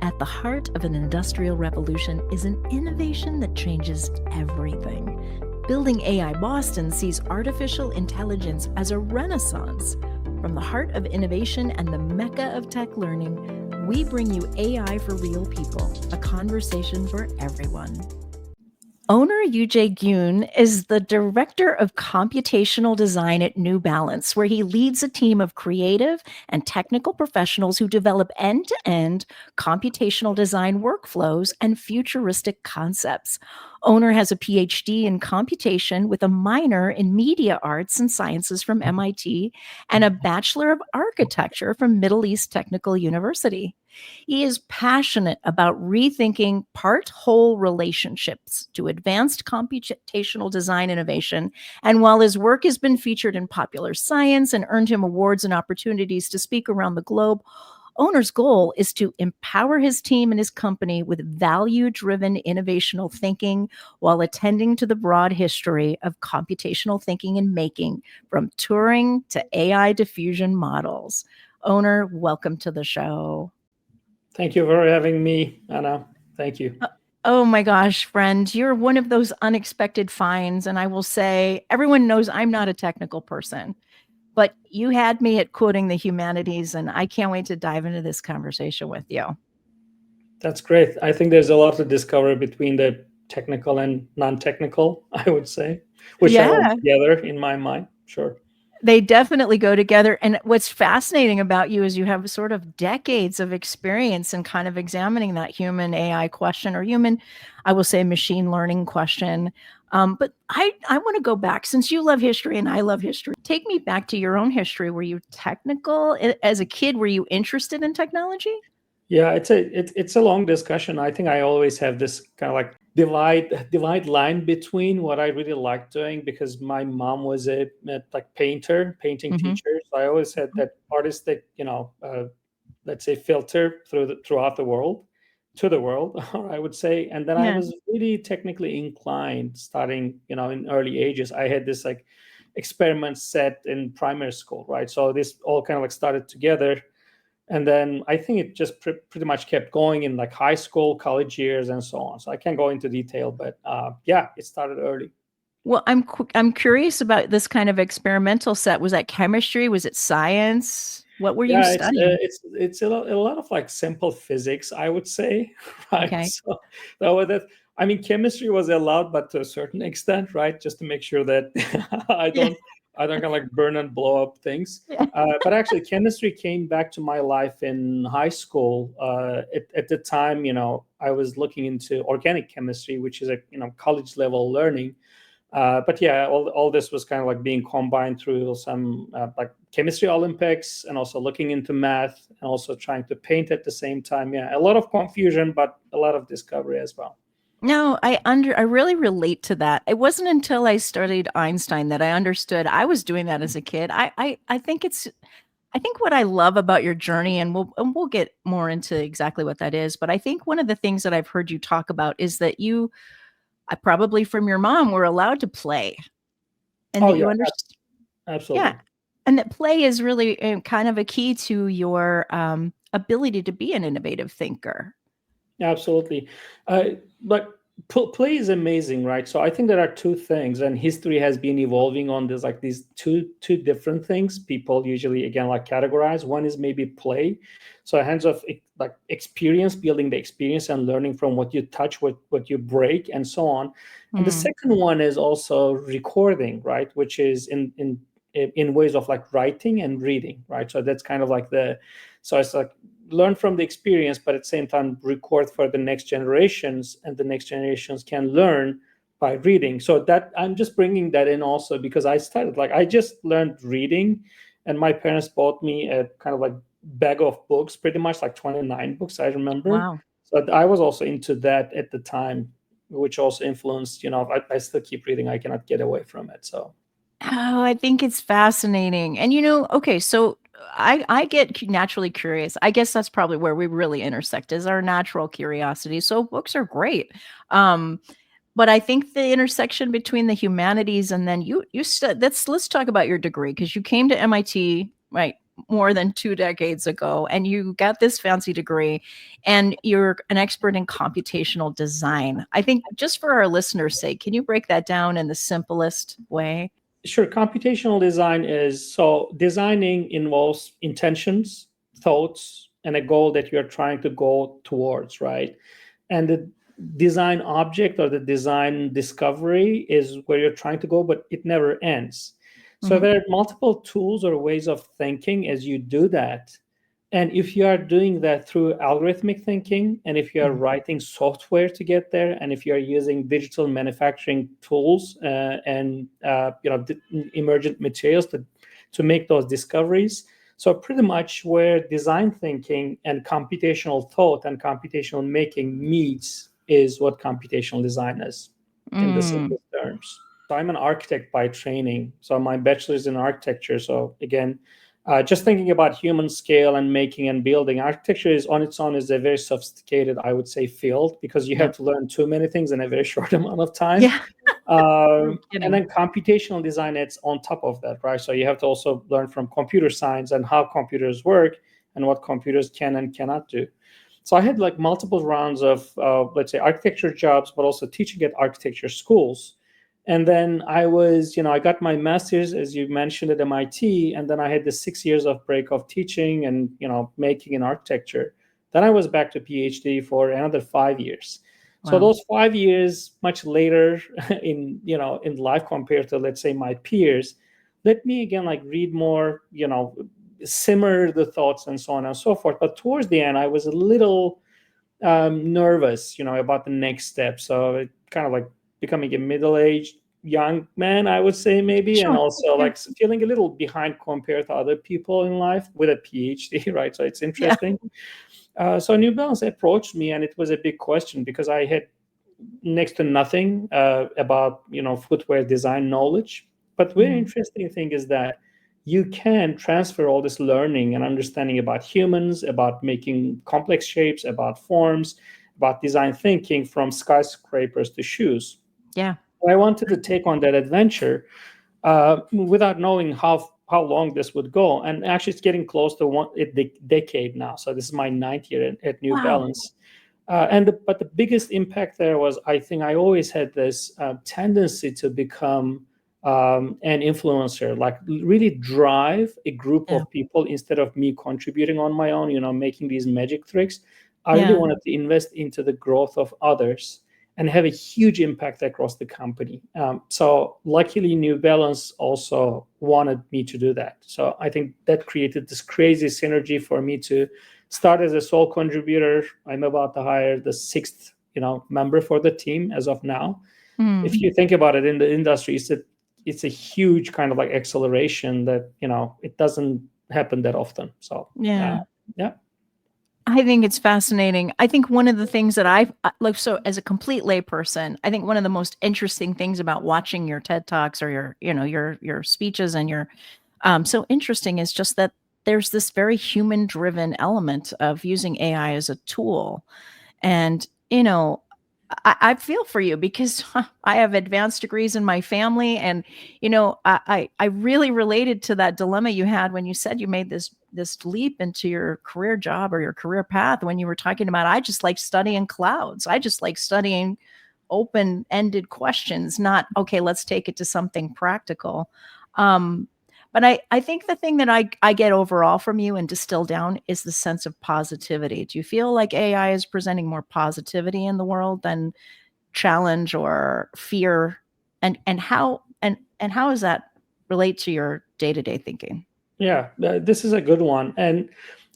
At the heart of an industrial revolution is an innovation that changes everything. Building AI Boston sees artificial intelligence as a renaissance. From the heart of innovation and the mecca of tech learning, we bring you AI for Real People, a conversation for everyone. Onur Yüce Gün is the director of computational design at New Balance, where he leads a team of creative and technical professionals who develop end-to-end computational design workflows and futuristic concepts. Onur has a PhD in computation with a minor in media arts and sciences from MIT and a Bachelor of Architecture from Middle East Technical University. He is passionate about rethinking part-whole relationships to advanced computational design innovation. And while his work has been featured in popular science and earned him awards and opportunities to speak around the globe, Onur's goal is to empower his team and his company with value-driven innovational thinking while attending to the broad history of computational thinking and making, from Turing to AI diffusion models. Onur, welcome to the show. Thank you for having me, Anna. Thank you. Oh my gosh, friend, you're one of those unexpected finds. And I will say, everyone knows I'm not a technical person, but you had me at quoting the humanities, and I can't wait to dive into this conversation with you. That's great. I think there's a lot to discover between the technical and non-technical, I would say, which are together in my mind. Sure. They definitely go together. And what's fascinating about you is you have sort of decades of experience in kind of examining that human AI question, or human, I will say, machine learning question. But I want to go back, since you love history and I love history. Take me back to your own history. Were you technical as a kid? Were you interested in technology? Yeah, it's a long discussion. I think I always have this kind of like divide line between what I really like doing, because my mom was a painting teacher. So I always had that artistic, let's say, filter throughout the world, to the world, I would say. And then I was really technically inclined starting, in early ages. I had this like experiment set in primary school, right? So this all kind of like started together. And then I think it just pretty much kept going in like high school, college years, and so on. So I can't go into detail, but it started early. Well, I'm curious about this kind of experimental set. Was that chemistry? Was it science? What were you studying? It's a lot of like simple physics, I would say, right? Okay. So I mean, chemistry was allowed, but to a certain extent, right? Just to make sure that I don't kind of like burn and blow up things. But actually, chemistry came back to my life in high school. At the time, I was looking into organic chemistry, which is a college level learning. But yeah, all this was kind of like being combined through some like chemistry Olympics, and also looking into math, and also trying to paint at the same time. Yeah, a lot of confusion, but a lot of discovery as well. No, I really relate to that. It wasn't until I studied Einstein that I understood I was doing that as a kid. I think what I love about your journey, and we'll get more into exactly what that is, but I think one of the things that I've heard you talk about is that you, probably from your mom, were allowed to play, and that you understand. Absolutely. Yeah, and that play is really kind of a key to your ability to be an innovative thinker. Absolutely. But play is amazing, right? So I think there are two things, and history has been evolving on this, like these two different things people usually, again, like categorize. One is maybe play, so hands of like experience, building the experience and learning from what you touch, what you break, and so on. And the second one is also recording, right? Which is in ways of like writing and reading, right? So that's kind of like so it's like learn from the experience, but at the same time record for the next generations, and the next generations can learn by reading. So that I'm just bringing that in also, because I just learned reading, and my parents bought me a kind of like bag of books, pretty much like 29 books, I remember. Wow. So I was also into that at the time, which also influenced, I still keep reading. I cannot get away from it. So. Oh, I think it's fascinating. And okay, so I get naturally curious. I guess that's probably where we really intersect, is our natural curiosity. So books are great. But I think the intersection between the humanities and then let's talk about your degree, because you came to MIT, right? more than 2 decades ago, and you got this fancy degree, and you're an expert in computational design. I think just for our listeners' sake, can you break that down in the simplest way? Sure. Computational design is, so designing involves intentions, thoughts, and a goal that you're trying to go towards, right? And the design object or the design discovery is where you're trying to go, but it never ends. So Mhm. there are multiple tools or ways of thinking as you do that. And if you are doing that through algorithmic thinking, and if you are Mhm. writing software to get there, and if you are using digital manufacturing tools and emergent materials to make those discoveries, so pretty much where design thinking and computational thought and computational making meets is what computational design is, in the Mm. simplest terms. So I'm an architect by training. So my bachelor's in architecture. So again, just thinking about human scale and making and building, architecture is on its own is a very sophisticated, I would say, field, because you have Yep. to learn too many things in a very short amount of time. Yeah. No And kidding. then computational design, it's on top of that, right? So you have to also learn from computer science and how computers work and what computers can and cannot do. So I had like multiple rounds of, let's say, architecture jobs, but also teaching at architecture schools. And then I got my master's, as you mentioned, at MIT. And then I had the 6 years of break of teaching and, making in architecture. Then I was back to PhD for another 5 years. So Wow. those 5 years, much later in life compared to, let's say, my peers, let me again like read more, simmer the thoughts and so on and so forth. But towards the end, I was a little nervous, about the next step. So it kind of like becoming a middle-aged young man, I would say maybe, and Sure. also Yeah. like feeling a little behind compared to other people in life with a PhD, right? So it's Yeah. interesting. So New Balance approached me, and it was a big question because I had next to nothing about footwear design knowledge. But very Mm. interesting thing is that you can transfer all this learning and understanding about humans, about making complex shapes, about forms, about design thinking from skyscrapers to shoes. Yeah. I wanted to take on that adventure without knowing how long this would go. And actually, it's getting close to a decade now. So this is my ninth year at New Wow. Balance. But the biggest impact there was, I think I always had this tendency to become an influencer, like really drive a group Yeah. of people instead of me contributing on my own, making these magic tricks. I really Yeah. wanted to invest into the growth of others and have a huge impact across the company. So luckily, New Balance also wanted me to do that. So I think that created this crazy synergy for me to start as a sole contributor. I'm about to hire the sixth, member for the team as of now. If Mm. you think about it in the industry, it's a huge kind of like acceleration that it doesn't happen that often. So Yeah. yeah. I think it's fascinating. I think one of the things that I've like, so as a complete layperson, I think one of the most interesting things about watching your TED Talks or your speeches and your so interesting is just that there's this very human driven element of using AI as a tool. And, I feel for you because I have advanced degrees in my family, and I really related to that dilemma you had when you said you made this leap into your career job or your career path when you were talking about I just like studying clouds. I just like studying open-ended questions, not okay, let's take it to something practical. Um, but I think the thing that I get overall from you and distill down is the sense of positivity. Do you feel like AI is presenting more positivity in the world than challenge or fear? And how does that relate to your day-to-day thinking? Yeah, this is a good one. And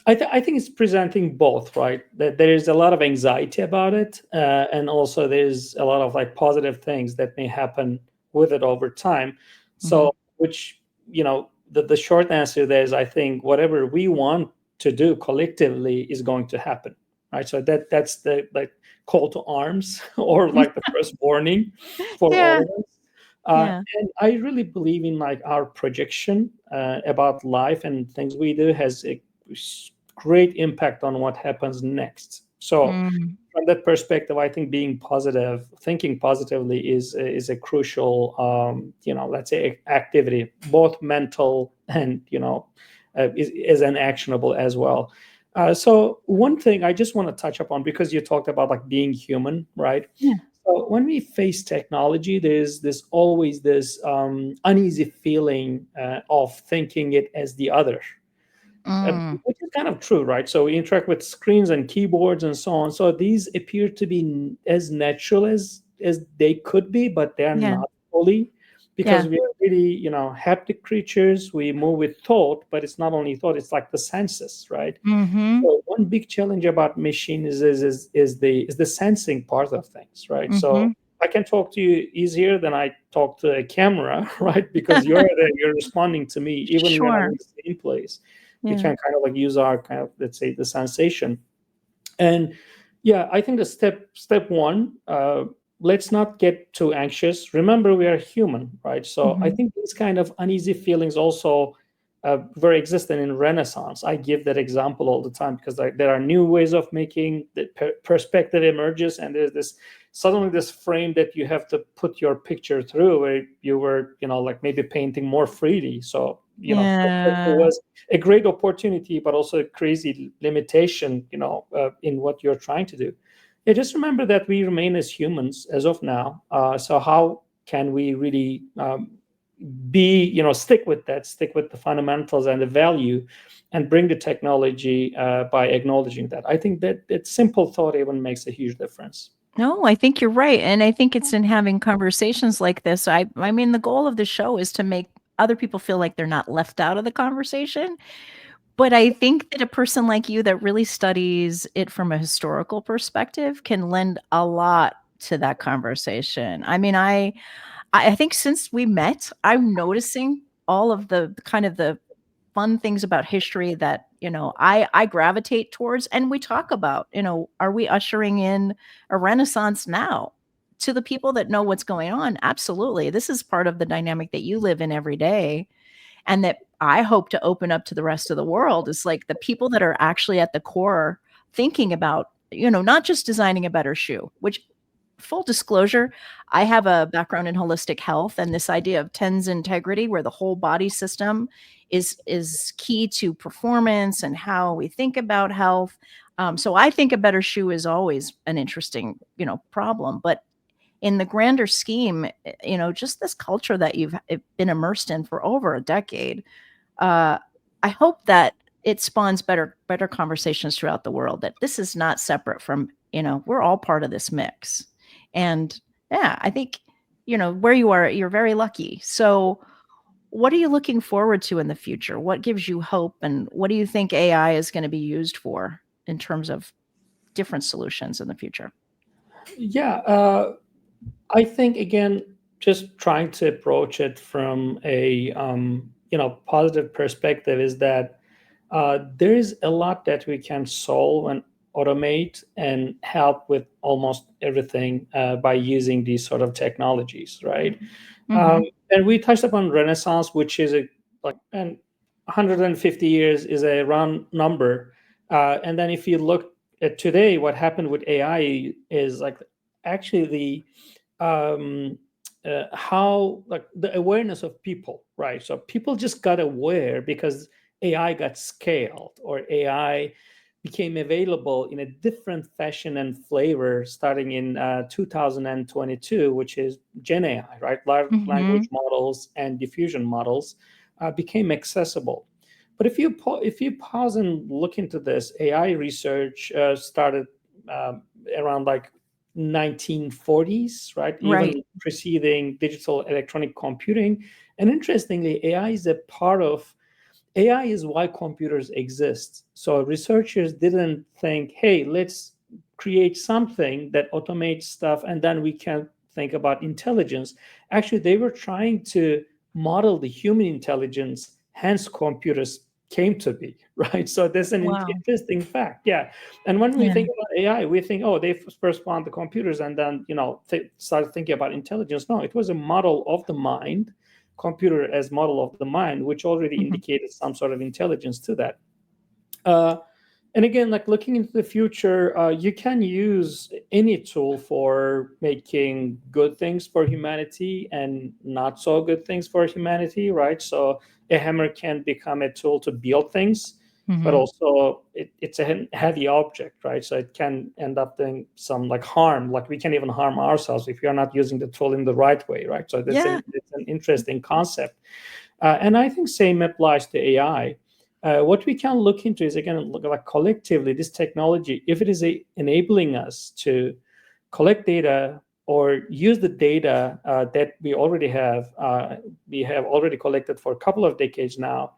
I think it's presenting both, right? That there is a lot of anxiety about it, and also there's a lot of like positive things that may happen with it over time. Mhm. So, which, the short answer there is I think whatever we want to do collectively is going to happen, right? So that's the like call to arms or like the first warning for Yeah, all of us. yeah. And I really believe in like our projection about life and things we do has a great impact on what happens next. So Mm, from that perspective, I think being positive, thinking positively is a crucial, let's say activity, both mental and is an actionable as well. So one thing I just want to touch upon, because you talked about like being human, right? Yeah. So when we face technology, there's this always this uneasy feeling of thinking it as the other, Mm. which is kind of true, right? So we interact with screens and keyboards and so on. So these appear to be as natural as they could be, but they're Yeah. not fully, Yeah. because we are really, haptic creatures. We move with thought, but it's not only thought; it's like the senses, right? Mm-hmm. So one big challenge about machines is the sensing part of things, right? Mm-hmm. So I can talk to you easier than I talk to a camera, right? Because you're responding to me even we're not Sure. in the same place. We Yeah. can kind of like use our kind of, let's say, the sensation. And yeah, I think the step one, let's not get too anxious. Remember, we are human, right? So I Mm-hmm. think these kind of uneasy feelings also were existent in Renaissance. I give that example all the time because there are new ways of making the perspective emerges, and there's this suddenly this frame that you have to put your picture through, where you were, like maybe painting more freely. So perspective Yeah. was a great opportunity, but also a crazy limitation, in what you're trying to do. Yeah, just remember that we remain as humans as of now. So how can we really stick with the fundamentals and the value, and bring the technology by acknowledging that? I think that simple thought even makes a huge difference. No, I think you're right. And I think it's in having conversations like this. I mean, the goal of the show is to make other people feel like they're not left out of the conversation. But I think that a person like you that really studies it from a historical perspective can lend a lot to that conversation. I mean, I think since we met, I'm noticing all of the kind of the fun things about history that, I gravitate towards, and we talk about, are we ushering in a renaissance now? To the people that know what's going on, absolutely. This is part of the dynamic that you live in every day, and that I hope to open up to the rest of the world is like the people that are actually at the core thinking about, not just designing a better shoe, which, full disclosure, I have a background in holistic health, and this idea of TENS integrity, where the whole body system is key to performance and how we think about health. So I think a better shoe is always an interesting, problem. But in the grander scheme, just this culture that you've been immersed in for over a decade, uh, I hope that it spawns better conversations throughout the world. That this is not separate from, we're all part of this mix. And yeah, I think, where you are, you're very lucky. So what are you looking forward to in the future? What gives you hope, and what do you think AI is going to be used for in terms of different solutions in the future? Yeah, I think again, just trying to approach it from a positive perspective is that there is a lot that we can solve and automate and help with almost everything by using these sort of technologies, right? Um, Mhm. and we touched upon Renaissance, which is and 150 years is a round number. And then if you look at today, what happened with AI is like actually um, how like the awareness of people, right? So people just got aware because AI got scaled, or AI became available in a different fashion and flavor starting in 2022, which is Gen AI, right? Large language Mhm. models and diffusion models became accessible. But if you pause and look into this, AI research started around like 1940s, right? Right. Even preceding digital electronic computing. And interestingly, AI is why computers exist. So researchers didn't think, hey, let's create something that automates stuff and then we can think about intelligence. Actually, they were trying to model the human intelligence, hence computers came to be, right? So that's an Wow. interesting fact. Yeah. And when we Yeah. think about AI, we think, oh, they first found the computers and then, started thinking about intelligence. No, it was a model of the mind, computer as model of the mind, which already Mhm. indicated some sort of intelligence to that. Uh, And again, like looking into the future, you can use any tool for making good things for humanity and not so good things for humanity, right? So a hammer can become a tool to build things, but Hmm. also it's a heavy object, right? So it can end up doing some like harm. Like we can even harm ourselves if you're not using the tool in the right way, right? So Yeah. it's an interesting concept. And I think same applies to AI. What we can look into is again, look like collectively, this technology, if it is enabling us to collect data or use the data that we have already collected for a couple of decades now,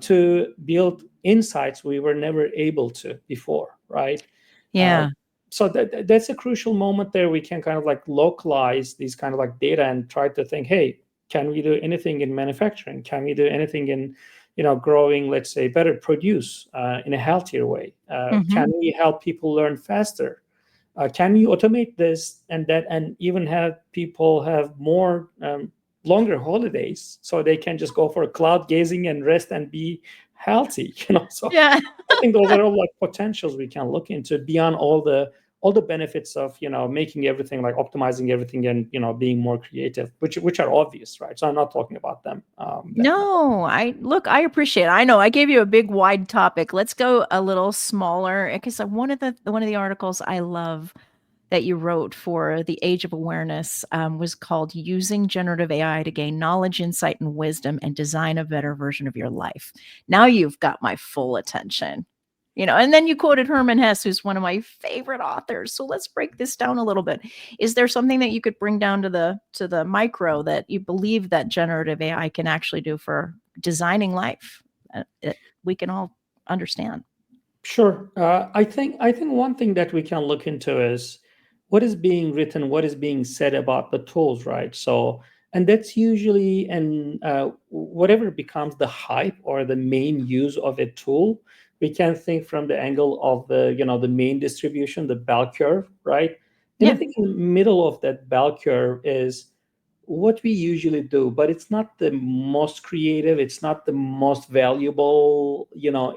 to build insights we were never able to before, right? Uh, Yeah. so that's a crucial moment there. We can kind of like localize these kind of like data and try to think, hey, can we do anything in manufacturing? Can we do anything in, growing, let's say, better produce in a healthier way? Can Hmm. we help people learn faster? Can we automate this and that, and even have people have more longer holidays so they can just go for cloud gazing and rest and be healthy? So Yeah. I think those are all like potentials we can look into beyond all the benefits of making everything like optimizing everything and being more creative, which are obvious, right? So I'm not talking about them. No, I appreciate it. I know I gave you a big wide topic. Let's go a little smaller because one of the articles I love that you wrote for the Age of Awareness was called "Using Generative AI to Gain Knowledge, Insight, and Wisdom, and Design a Better Version of Your Life." Now you've got my full attention. And then you quoted Herman Hesse, who's one of my favorite authors. So let's break this down a little bit. Is there something that you could bring down to the micro that you believe that generative AI can actually do for designing life that we can all understand? Sure. I think one thing that we can look into is what is being written, what is being said about the tools, right? So, and that's usually, and whatever becomes the hype or the main use of a tool, we can think from the angle of the main distribution, the bell curve, right? And I Yeah. think in the middle of that bell curve is what we usually do, but it's not the most creative, it's not the most valuable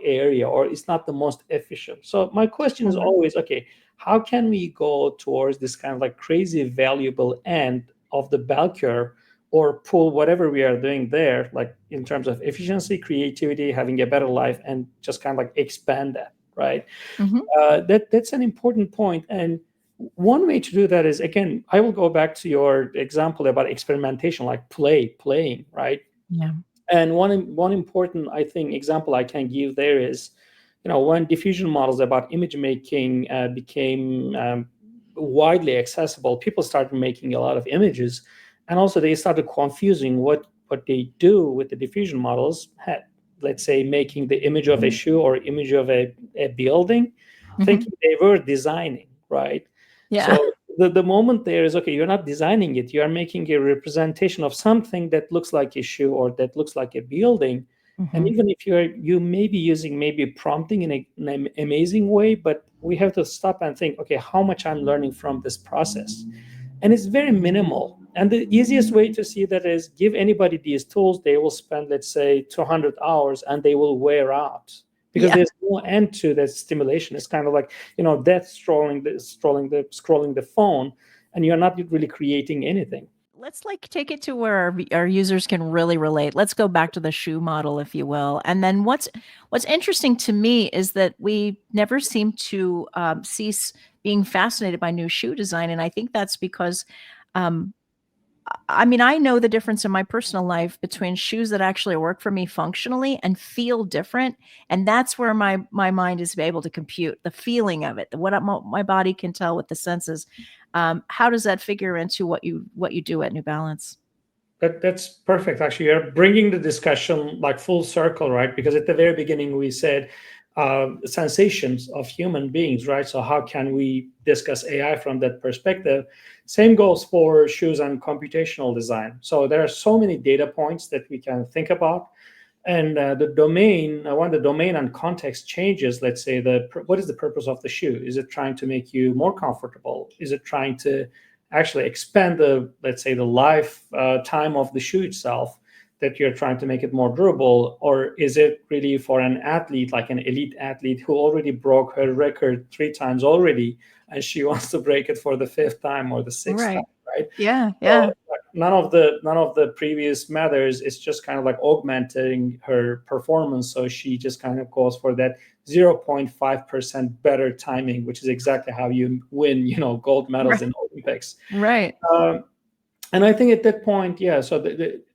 area, or it's not the most efficient. So my question is Sure. always, okay, how can we go towards this kind of like crazy valuable end of the bell curve, or pull whatever we are doing there, like in terms of efficiency, creativity, having a better life, and just kind of like expand that, right? Hmm. That's an important point. And one way to do that is, again, I will go back to your example about experimentation, like playing, right? Yeah. And one important, I think, example I can give there is, when diffusion models about image making became widely accessible, people started making a lot of images, and also they started confusing what they do with the diffusion models. Let's say making the image of a shoe or image of a building, Hmm. thinking they were designing, right? Yeah. So the moment there is, okay, you're not designing it, you are making a representation of something that looks like a shoe or that looks like a building. And Hmm. even if you may be using maybe prompting in an amazing way, but we have to stop and think, okay, how much I'm learning from this process. And it's very minimal. And the easiest way to see that is give anybody these tools, they will spend, let's say, 200 hours, and they will wear out because Yeah. there's no end to that stimulation. It's kind of like, death scrolling the phone, and you're not really creating anything. Let's like take it to where our users can really relate. Let's go back to the shoe model, if you will. And then what's interesting to me is that we never seem to cease being fascinated by new shoe design, and I think that's because um, I mean, I know the difference in my personal life between shoes that actually work for me functionally and feel different, and that's where my mind is able to compute the feeling of it, what my body can tell with the senses. How does that figure into what you do at New Balance? That's perfect. Actually, you're bringing the discussion like full circle, right? Because at the very beginning we said sensations of human beings, right? So how can we discuss AI from that perspective? Same goes for shoes and computational design. So there are so many data points that we can think about, and the domain, when the domain and context changes, let's say what is the purpose of the shoe? Is it trying to make you more comfortable? Is it trying to actually expand the, let's say, the life time of the shoe itself? that you're trying to make it more durable, or is it really for an athlete, like an elite athlete who already broke her record 3 times already, and she wants to break it for the 5th time or the 6th time, Right. right? Yeah. So Yeah. like, none of the previous matters. It's just kind of like augmenting her performance. So she just kind of goes for that 0.5% better timing, which is exactly how you win, gold medals Right. in Olympics. Right. Um, and I think at that point, yeah, so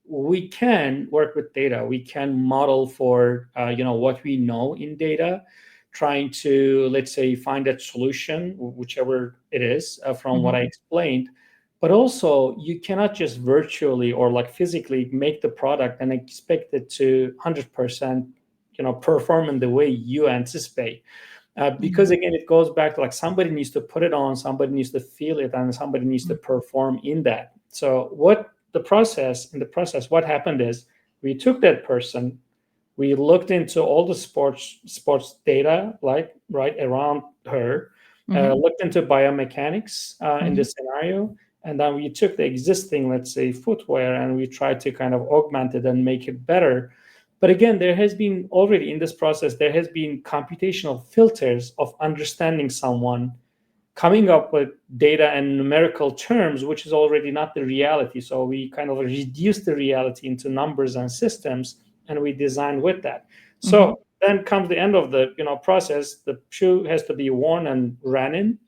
we can work with data. We can model for what we know in data, trying to, let's say, find that solution, whichever it is, from what Mhm. I explained. But also, you cannot just virtually or like physically make the product and expect it to 100% perform in the way you anticipate. Because Mhm. again, it goes back to like somebody needs to put it on, somebody needs to feel it, and somebody needs to perform in that. So in the process, what happened is we took that person, we looked into all the sports data, like right around her, Mhm. looked into biomechanics in Mhm. this scenario, and then we took the existing, let's say, footwear, and we tried to kind of augment it and make it better. But again, there has been already in this process, there has been computational filters of understanding someone, coming up with data and numerical terms, which is already not the reality. So we kind of reduce the reality into numbers and systems, and we design with that. Mhm. So then comes the end of the process. The shoe has to be worn and ran in.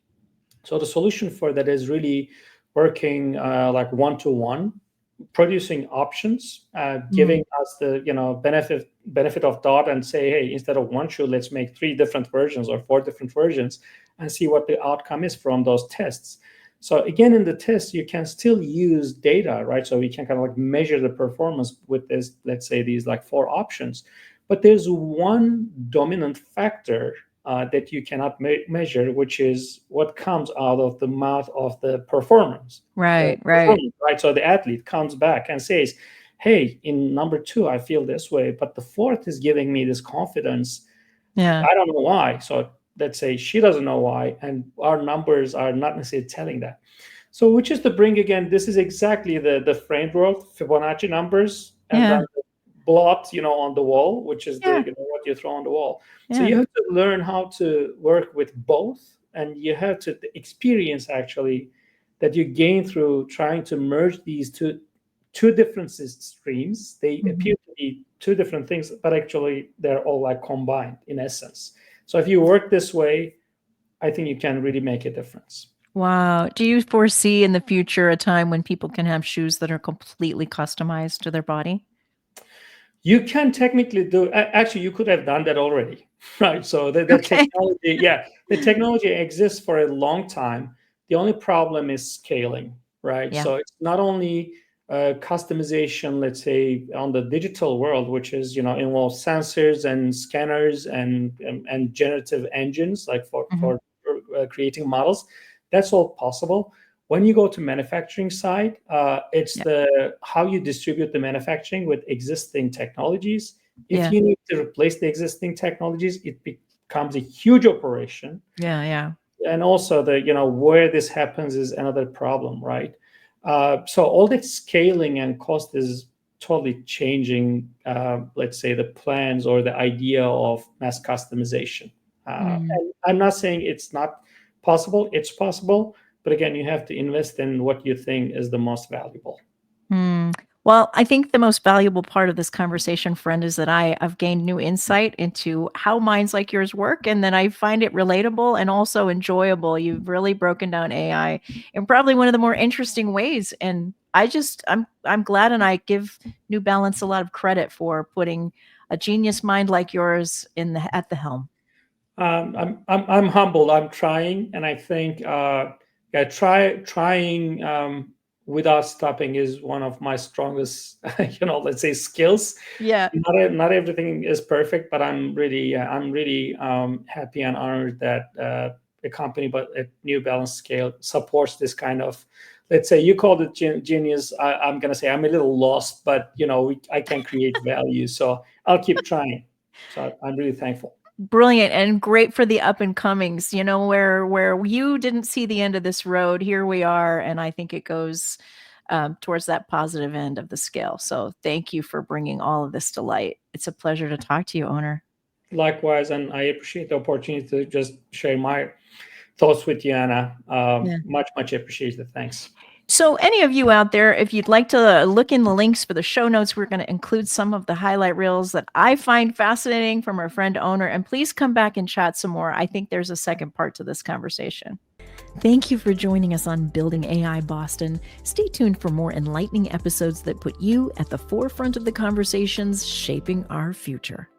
So the solution for that is really working like one to one, producing options, Mm. giving us the benefit of thought, and say, hey, instead of one shoe, let's make 3 different versions or 4 different versions, and see what the outcome is from those tests. So again, in the test, you can still use data, right? So we can kind of like measure the performance with this, let's say these like 4 options. But there's one dominant factor that you cannot measure, which is what comes out of the mouth of the Right. Right. right? So the athlete comes back and says, "Hey, in number 2, I feel this way, but the fourth is giving me this confidence. Yeah. I don't know why." So let's say she doesn't know why, and our numbers are not necessarily telling that. So, which is to bring again, this is exactly the framework, Fibonacci numbers, and then Yeah. the blot, on the wall, which is the Yeah. what you throw on the wall. So Yeah. you have to learn how to work with both, and you have to experience actually that you gain through trying to merge these two different streams. They Mhm. appear to be 2 different things, but actually they're all like combined in essence. So if you work this way, I think you can really make a difference. Wow. Do you foresee in the future a time when people can have shoes that are completely customized to their body? You can technically actually, you could have done that already, right? So the Okay. technology, yeah, the technology exists for a long time. The only problem is scaling, right? Yeah. So it's not only customization, let's say, on the digital world, which is involves sensors and scanners and generative engines, like Mhm. for creating models. That's all possible. When you go to manufacturing side, it's Yeah. the how you distribute the manufacturing with existing technologies. If Yeah. you need to replace the existing technologies, it becomes a huge operation. Yeah. Yeah. And also the where this happens is another problem, right? So all that scaling and cost is totally changing, let's say, the plans or the idea of mass customization. Mm. And I'm not saying it's not possible, it's possible, but again, you have to invest in what you think is the most valuable. Hmm. Well, I think the most valuable part of this conversation, friend, is that I've gained new insight into how minds like yours work, and that I find it relatable and also enjoyable. You've really broken down AI in probably one of the more interesting ways, and I'm glad, and I give New Balance a lot of credit for putting a genius mind like yours in the at the helm. I'm humbled. I'm trying, and I think yeah, trying without stopping is one of my strongest, let's say, skills. Yeah. Not everything is perfect, but I'm really happy and honored that a company but at New Balance scale supports this kind of. Let's say you called it genius. I'm gonna say I'm a little lost, but I can create value, so I'll keep trying. So I'm really thankful. Brilliant and great for the up and comings, where you didn't see the end of this road, here we are, and I think it goes towards that positive end of the scale. So thank you for bringing all of this to light. It's a pleasure to talk to you, Onur. Likewise, and I appreciate the opportunity to just share my thoughts with you, Anna. Much appreciated. Thanks. So any of you out there, if you'd like to look in the links for the show notes, we're going to include some of the highlight reels that I find fascinating from our friend Onur. And please come back and chat some more. I think there's a second part to this conversation. Thank you for joining us on Building AI Boston. Stay tuned for more enlightening episodes that put you at the forefront of the conversations shaping our future.